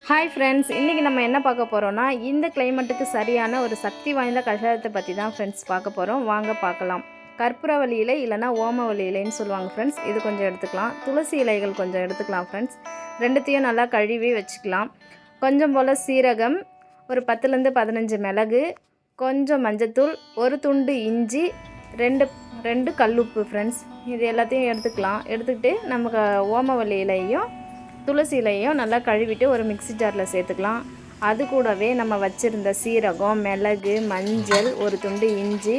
Hi friends, இன்றைக்கி நம்ம என்ன பார்க்க போகிறோன்னா, இந்த கிளைமேட்டுக்கு சரியான ஒரு சக்தி வாய்ந்த கஷாயத்தை பற்றி தான் ஃப்ரெண்ட்ஸ் பார்க்க போகிறோம். வாங்க பார்க்கலாம். கற்பூரவள்ளி இலை இல்லைனா ஓமவல்லி இலைன்னு சொல்லுவாங்க ஃப்ரெண்ட்ஸ். இது கொஞ்சம் எடுத்துக்கலாம். துளசி இலைகள் கொஞ்சம் எடுத்துக்கலாம் ஃப்ரெண்ட்ஸ். ரெண்டுத்தையும் நல்லா கழுவி வச்சுக்கலாம். கொஞ்சம் போல் சீரகம், ஒரு 10லேருந்து 15 மிளகு, கொஞ்சம் மஞ்சத்தூள், ஒரு துண்டு இஞ்சி, ரெண்டு கல்லுப்பு ஃப்ரெண்ட்ஸ். இது எல்லாத்தையும் எடுத்துக்கலாம். எடுத்துக்கிட்டு நமக்கு ஓமவல்லி இலையும் துளசி இலையும் நல்லா கழுவிட்டு ஒரு மிக்ஸி ஜாரில் சேர்த்துக்கலாம். அது கூடவே நம்ம வச்சுருந்த சீரகம், மிளகு, மஞ்சள், ஒரு துண்டு இஞ்சி,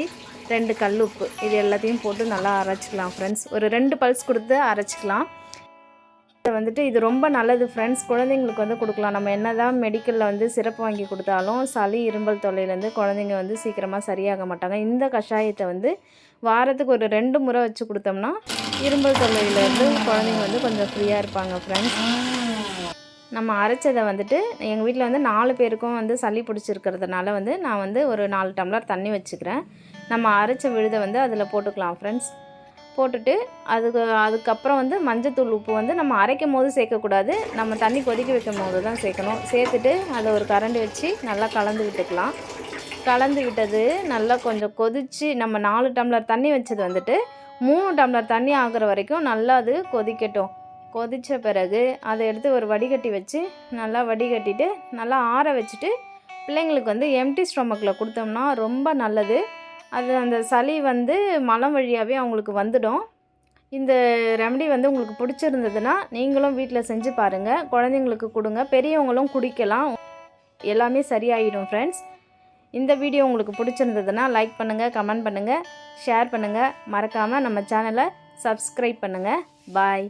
2 கல்லுப்பு இது எல்லாத்தையும் போட்டு நல்லா அரைச்சிக்கலாம் ஃப்ரெண்ட்ஸ். ஒரு 2 பல்ஸ் கொடுத்து அரைச்சிக்கலாம். இது ரொம்ப நல்லது ஃப்ரெண்ட்ஸ். குழந்தைங்களுக்கு கொடுக்கலாம். நம்ம என்ன தான் மெடிக்கலில் சிரப்பு வாங்கி கொடுத்தாலும் சளி இரும்பல் தொல்லையிலேருந்து குழந்தைங்க சீக்கிரமாக சரியாக மாட்டாங்க. இந்த கஷாயத்தை வாரத்துக்கு ஒரு 2 முறை வச்சு கொடுத்தோம்னா இரும்பல் தொல்லையிலேருந்து குழந்தைங்க கொஞ்சம் ஃப்ரீயாக இருப்பாங்க ஃப்ரெண்ட்ஸ். நம்ம அரைச்சதை எங்கள் வீட்டில் 4 பேருக்கும் சளி பிடிச்சிருக்கிறதுனால நான் ஒரு 4 டம்ளர் தண்ணி வச்சுக்கிறேன். நம்ம அரைச்ச விழுதை அதில் போட்டுக்கலாம் ஃப்ரெண்ட்ஸ். போட்டுட்டு அதுக்கப்புறம் மஞ்சத்தூள் உப்பு நம்ம அரைக்கும் போது சேர்க்கக்கூடாது. நம்ம தண்ணி கொதிக்க வைக்கும் போது தான் சேர்க்கணும். சேர்த்துட்டு அதை ஒரு கரண்டி வச்சு நல்லா கலந்து விட்டுக்கலாம். கலந்து விட்டது நல்லா கொஞ்சம் கொதித்து நம்ம 4 டம்ளர் தண்ணி வச்சது 3 டம்ளர் தண்ணி ஆகிற வரைக்கும் நல்லா அது கொதிக்கட்டும். கொதித்த பிறகு அதை எடுத்து ஒரு வடிகட்டி வச்சு நல்லா வடிகட்டிட்டு நல்லா ஆற வச்சுட்டு பிள்ளைங்களுக்கு எம்டி ஸ்டொமக்கில் கொடுத்தோம்னா ரொம்ப நல்லது. அது அந்த சளி மலம் வழியாகவே அவங்களுக்கு வந்துடும். இந்த ரெமடி உங்களுக்கு பிடிச்சிருந்ததுன்னா நீங்களும் வீட்டில் செஞ்சு பாருங்கள். குழந்தைங்களுக்கு கொடுங்க, பெரியவங்களும் குடிக்கலாம். எல்லாமே சரியாயிடும் ஃப்ரெண்ட்ஸ். இந்த வீடியோ உங்களுக்கு பிடிச்சிருந்ததுன்னா லைக் பண்ணுங்கள், கமெண்ட் பண்ணுங்கள், ஷேர் பண்ணுங்கள். மறக்காமல் நம்ம சேனலை சப்ஸ்கிரைப் பண்ணுங்கள். பாய்.